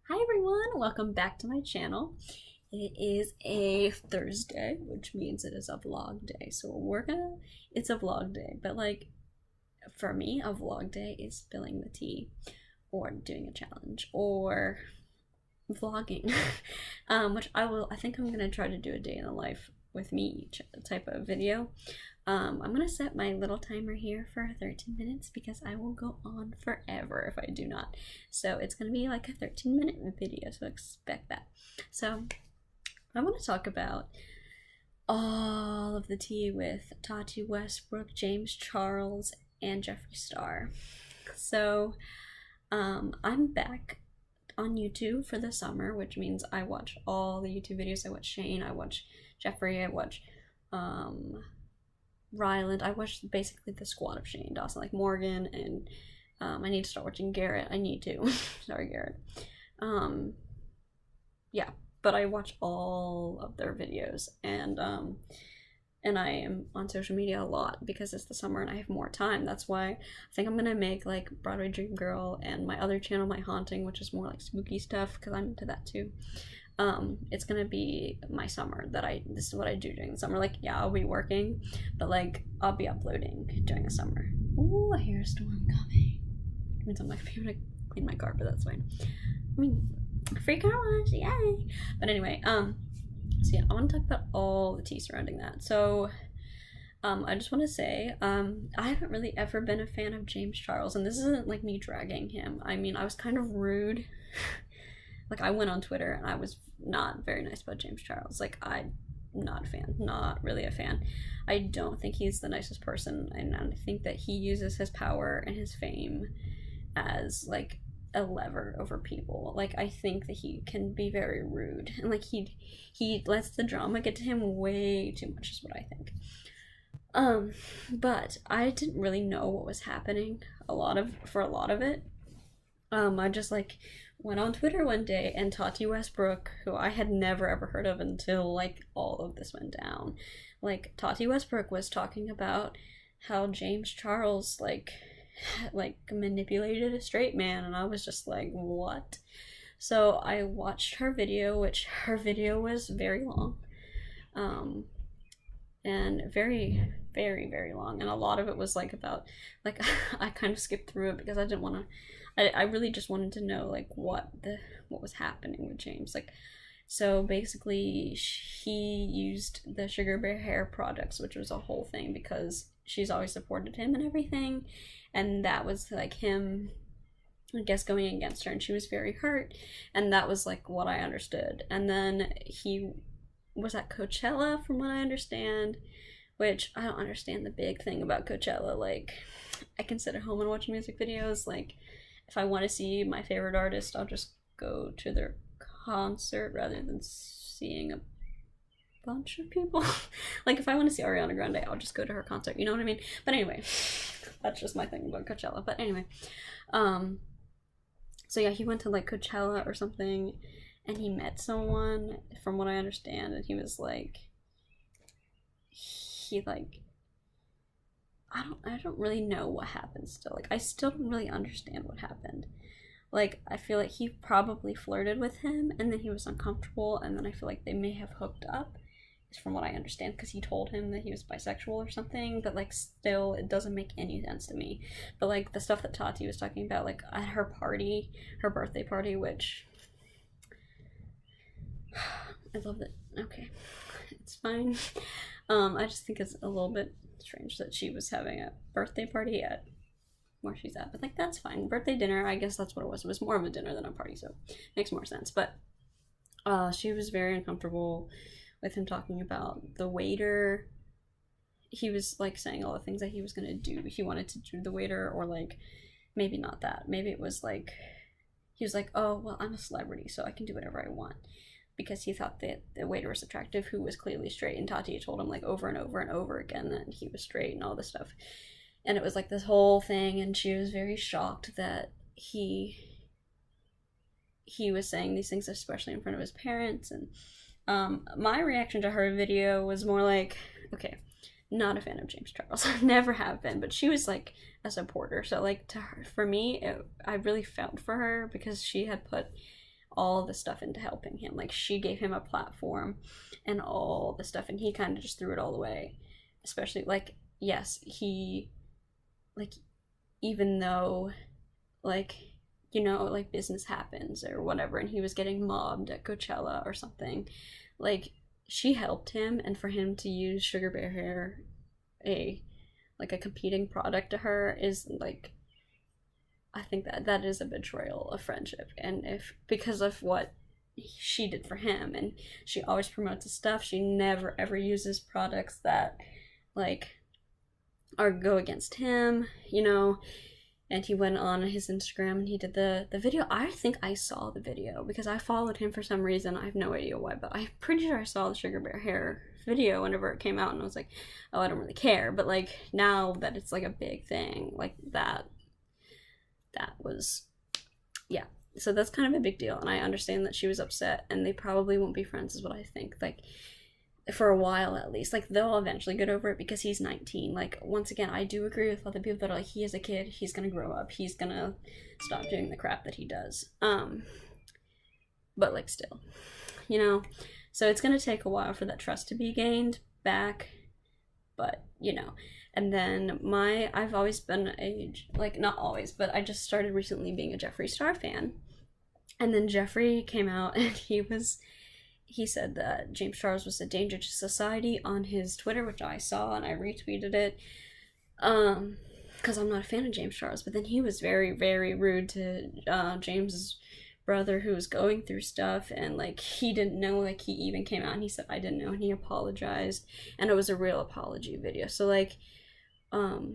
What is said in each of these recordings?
Hi everyone, welcome back to my channel. It is a Thursday, which means it is a vlog day. So it's a vlog day, but like for me, a vlog day is spilling the tea or doing a challenge or vlogging, which I think I'm gonna try to do a day in the life with me type of video. I'm gonna set my little timer here for 13 minutes because I will go on forever if I do not. So it's gonna be like a 13-minute video, so expect that. So I want to talk about all of the tea with Tati Westbrook, James Charles, and Jeffree Star. So I'm back on YouTube for the summer, which means I watch all the YouTube videos. I watch Shane, I watch Jeffree, I watch Ryland. I watched basically the squad of Shane Dawson, like Morgan, and I need to start watching Garrett. I need to. Sorry, Garrett. Yeah, but I watch all of their videos, and I am on social media a lot because it's the summer and I have more time. That's why I think I'm gonna make like Broadway Dream Girl and my other channel, My Haunting, which is more like spooky stuff because I'm into that too. It's gonna be my summer this is what I do during the summer. Like, yeah, I'll be working, but like I'll be uploading during the summer. Ooh, I hear a storm coming. It means I'm not gonna be able to clean my car, but that's fine. I mean, free car wash, yay! But anyway, so yeah, I want to talk about all the tea surrounding that. So I just want to say, I haven't really ever been a fan of James Charles, and this isn't like me dragging him. I mean, I was kind of rude. Like, I went on Twitter and I was not very nice about James Charles. Like, I'm not a fan, not really a fan. I don't think he's the nicest person, and I think that he uses his power and his fame as like a lever over people. Like, I think that he can be very rude, and like he lets the drama get to him way too much is what I think. But I didn't really know what was happening for a lot of it. I just like went on Twitter one day, and Tati Westbrook, who I had never ever heard of until like all of this went down, like Tati Westbrook was talking about how James Charles like manipulated a straight man, and I was just like, what? So I watched her video, which her video was very long, and very, very, very long, and a lot of it was like about like I kind of skipped through it because I didn't want to. I really just wanted to know like what was happening with James. Like, so basically he used the Sugar Bear hair products, which was a whole thing because she's always supported him and everything, and that was like him, I guess, going against her, and she was very hurt, and that was like what I understood. And then he was at Coachella, from what I understand, which I don't understand the big thing about Coachella. Like, I can sit at home and watch music videos. Like, if I want to see my favorite artist, I'll just go to their concert rather than seeing a bunch of people. Like, if I want to see Ariana Grande, I'll just go to her concert, you know what I mean? But anyway, that's just my thing about Coachella. But anyway, so yeah, he went to like Coachella or something, and he met someone, from what I understand, and he was like, I don't really know what happened still. Like, I still don't really understand what happened. Like, I feel like he probably flirted with him, and then he was uncomfortable, and then I feel like they may have hooked up, is from what I understand, because he told him that he was bisexual or something, but like, still, it doesn't make any sense to me. But like, the stuff that Tati was talking about, like, at her party, her birthday party, which I love it. Okay, it's fine. I just think it's a little bit strange that she was having a birthday party at where she's at, but like, that's fine. Birthday dinner, I guess that's what it was. It was more of a dinner than a party, so it makes more sense. But she was very uncomfortable with him talking about the waiter. He was like saying all the things that he was gonna do. He wanted to do the waiter, or like, maybe not that. Maybe it was like, he was like, oh, well, I'm a celebrity, so I can do whatever I want, because he thought that the waiter was attractive, who was clearly straight, and Tati told him like over and over and over again that he was straight and all this stuff. And it was like this whole thing, and she was very shocked that he was saying these things, especially in front of his parents. And my reaction to her video was more like, okay, not a fan of James Charles. Never have been, but she was like a supporter. So like, to her, for me, I really felt for her because she had put all the stuff into helping him. Like, she gave him a platform and all the stuff, and he kind of just threw it all away. Especially, like, yes, he, like, even though, like, you know, like, business happens or whatever, and he was getting mobbed at Coachella or something, like, she helped him, and for him to use Sugar Bear hair, a competing product to her, is, like, I think that is a betrayal of friendship, and if, because of what she did for him, and she always promotes his stuff, she never ever uses products that, like, or go against him, you know. And he went on his Instagram and he did the video. I think I saw the video because I followed him for some reason. I have no idea why, but I'm pretty sure I saw the Sugar Bear hair video whenever it came out, and I was like, oh, I don't really care. But, like, now that it's, like, a big thing, like, that was, yeah. So that's kind of a big deal, and I understand that she was upset, and they probably won't be friends, is what I think. Like, for a while at least. Like, they'll eventually get over it because he's 19. Like, once again, I do agree with other people that are like, he is a kid, he's gonna grow up, he's gonna stop doing the crap that he does. But, like, still, you know. So it's gonna take a while for that trust to be gained back, but, you know. And then I've always been like, not always, but I just started recently being a Jeffree Star fan. And then Jeffree came out and he said that James Charles was a danger to society on his Twitter, which I saw and I retweeted it. Because I'm not a fan of James Charles, but then he was very, very rude to James's brother who was going through stuff, and, like, he didn't know, like, he even came out and he said, I didn't know, and he apologized, and it was a real apology video. So, like,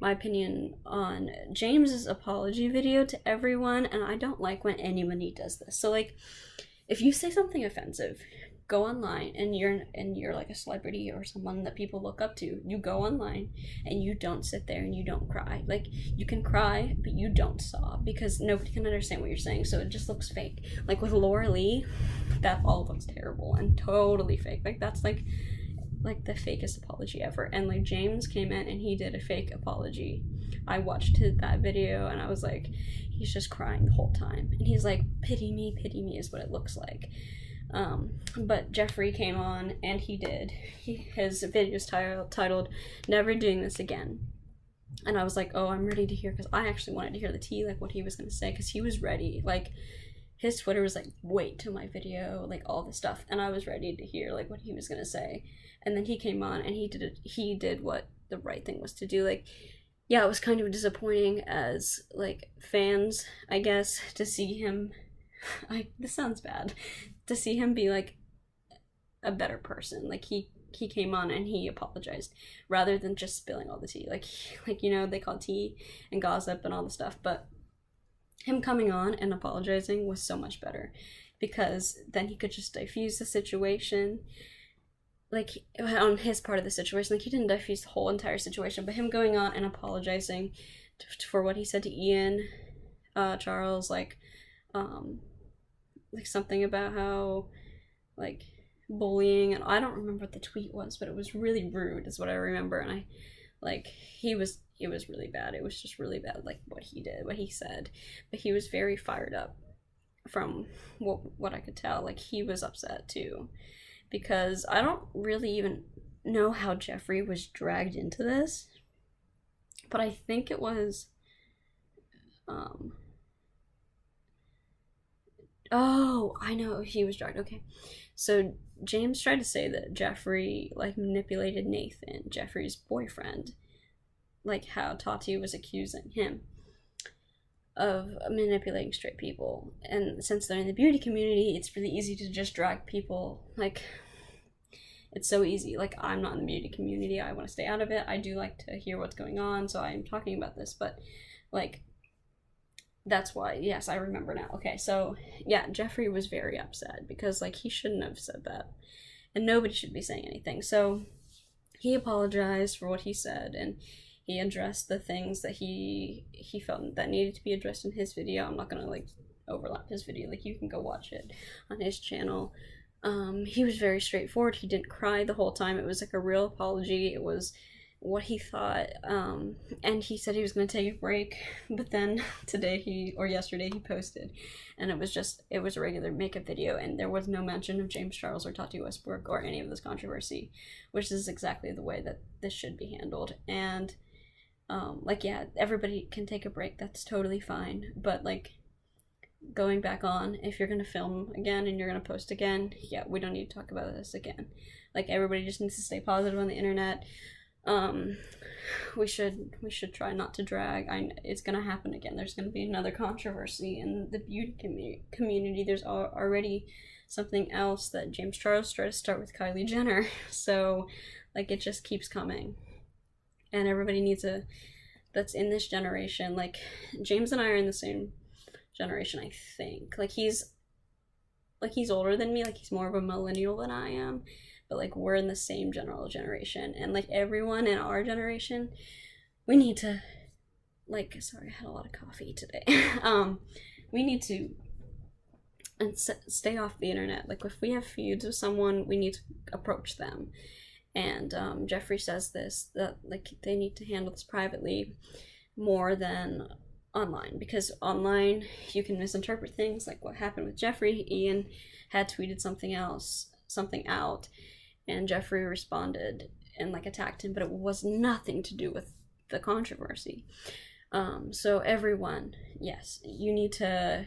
my opinion on James's apology video to everyone, and I don't like when anybody does this. So, like, if you say something offensive, go online, and you're like a celebrity or someone that people look up to, you go online and you don't sit there and you don't cry. Like, you can cry, but you don't sob, because nobody can understand what you're saying, so it just looks fake. Like, with Laura Lee, that all looks terrible and totally fake. Like, that's like the fakest apology ever. And, like, James came in and he did a fake apology. I watched that video and I was like, he's just crying the whole time, and he's like, pity me is what it looks like. But Jeffree came on and his video's titled Never Doing This Again, and I was like, oh, I'm ready to hear, because I actually wanted to hear the tea, like, what he was gonna say, because he was ready. Like, his Twitter was like, wait till my video, like, all this stuff, and I was ready to hear, like, what he was gonna say. And then he came on and he did what the right thing was to do. Like, yeah, it was kind of disappointing as, like, fans, I guess, to see him, this sounds bad, to see him be, like, a better person. Like, he came on and he apologized rather than just spilling all the tea. Like, you know, they call tea and gossip and all the stuff, but him coming on and apologizing was so much better, because then he could just diffuse the situation. Like, on his part of the situation, like, he didn't diffuse the whole entire situation, but him going on and apologizing for what he said to Ian, Charles, like something about how, like, bullying, and I don't remember what the tweet was, but it was really rude is what I remember, and it was really bad. It was just really bad, like, what he said, but he was very fired up from what I could tell. Like, he was upset too, because I don't really even know how Jeffree was dragged into this, but I think it was, oh, I know he was dragged, okay. So James tried to say that Jeffree, like, manipulated Nathan, Jeffree's boyfriend, like how Tati was accusing him of manipulating straight people. And since they're in the beauty community, it's really easy to just drag people, like, it's so easy. Like, I'm not in the beauty community, I want to stay out of it. I do like to hear what's going on, so I'm talking about this, but, like, that's why, yes, I remember now. Okay, so, yeah, Jeffree was very upset, because, like, he shouldn't have said that, and nobody should be saying anything. So he apologized for what he said, and he addressed the things that he felt that needed to be addressed in his video. I'm not gonna, like, overlap his video. Like, you can go watch it on his channel. He was very straightforward. He didn't cry the whole time. It was, like, a real apology. It was what he thought, and he said he was going to take a break, but then yesterday he posted, and it was a regular makeup video, and there was no mention of James Charles or Tati Westbrook or any of this controversy, which is exactly the way that this should be handled. And like, yeah, everybody can take a break, that's totally fine, but like, going back on, if you're going to film again and you're going to post again, yeah, we don't need to talk about this again. Like, everybody just needs to stay positive on the internet. We should try not to drag. It's gonna happen again. There's gonna be another controversy in the beauty community. There's already something else that James Charles tried to start with Kylie Jenner. So, like, it just keeps coming, and everybody needs that's in this generation. Like, James and I are in the same generation, I think. Like, he's older than me. Like, he's more of a millennial than I am. But like, we're in the same general generation, and like, everyone in our generation, we need to, like, sorry, I had a lot of coffee today. We need to stay off the internet. Like, if we have feuds with someone, we need to approach them. And Jeffree says this, that like, they need to handle this privately more than online, because online you can misinterpret things. Like what happened with Jeffree, Ian had tweeted something out, and Jeffree responded and like attacked him, but it was nothing to do with the controversy. So everyone, yes, you need to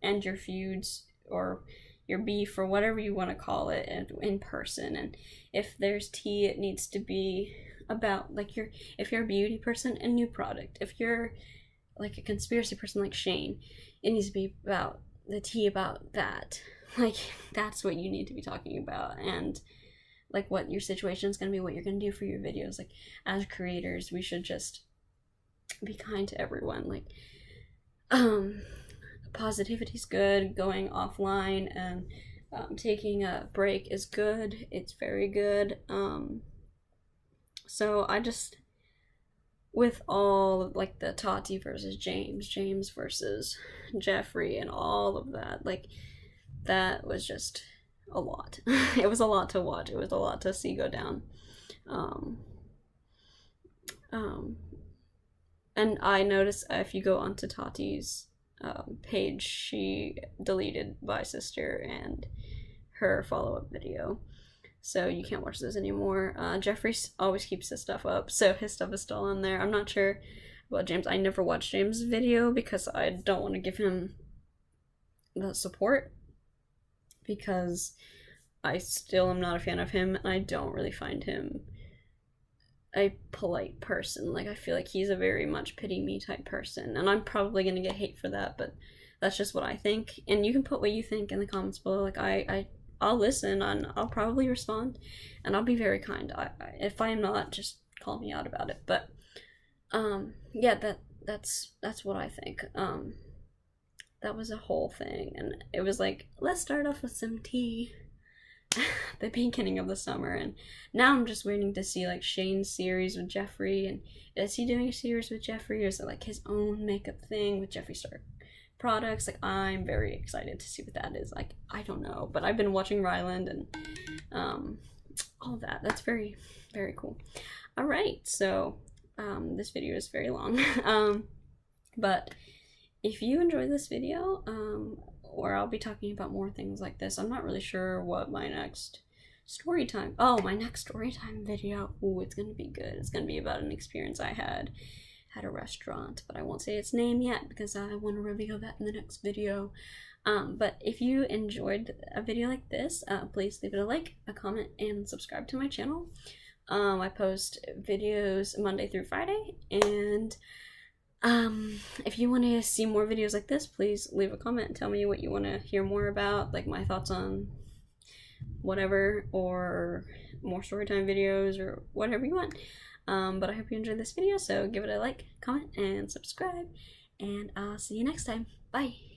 end your feuds or your beef or whatever you want to call it in person. And if there's tea, it needs to be about like if you're a beauty person, a new product. If you're like a conspiracy person like Shane, it needs to be about the tea about that. Like, that's what you need to be talking about, and like what your situation is going to be, what you're going to do for your videos. Like, as creators, we should just be kind to everyone. Like, positivity's good, going offline and taking a break is good. It's very good. So I just, with all of like the Tati versus James versus Jeffree and all of that, like, that was just a lot. It was a lot to watch. It was a lot to see go down. And I noticed if you go onto Tati's page, she deleted My Sister and her follow-up video. So you can't watch those anymore. Jeffree always keeps his stuff up, so his stuff is still on there. I'm not sure about James. I never watched James' video because I don't want to give him the support, because I still am not a fan of him, and I don't really find him a polite person. Like, I feel like he's a very much pity me type person, and I'm probably gonna get hate for that, but that's just what I think. And you can put what you think in the comments below. Like, I'll listen, and I'll probably respond, and I'll be very kind. If I am not, just call me out about it. But yeah, that's what I think. That was a whole thing, and it was like, let's start off with some tea the beginning of the summer, and now I'm just waiting to see like Shane's series with Jeffree, and is he doing a series with Jeffree, or is it like his own makeup thing with Jeffree Star products? Like, I'm very excited to see what that is. Like, I don't know, but I've been watching Ryland and all that. That's very, very cool. All right, so this video is very long, but if you enjoyed this video, or I'll be talking about more things like this. I'm not really sure what my next story time video. Ooh, it's gonna be good. It's gonna be about an experience I had at a restaurant, but I won't say its name yet because I want to reveal that in the next video. But if you enjoyed a video like this, please leave it a like, a comment, and subscribe to my channel. I post videos Monday through Friday, and if you want to see more videos like this, please leave a comment and tell me what you want to hear more about, like my thoughts on whatever, or more storytime videos, or whatever you want. But I hope you enjoyed this video, so give it a like, comment, and subscribe, and I'll see you next time. Bye!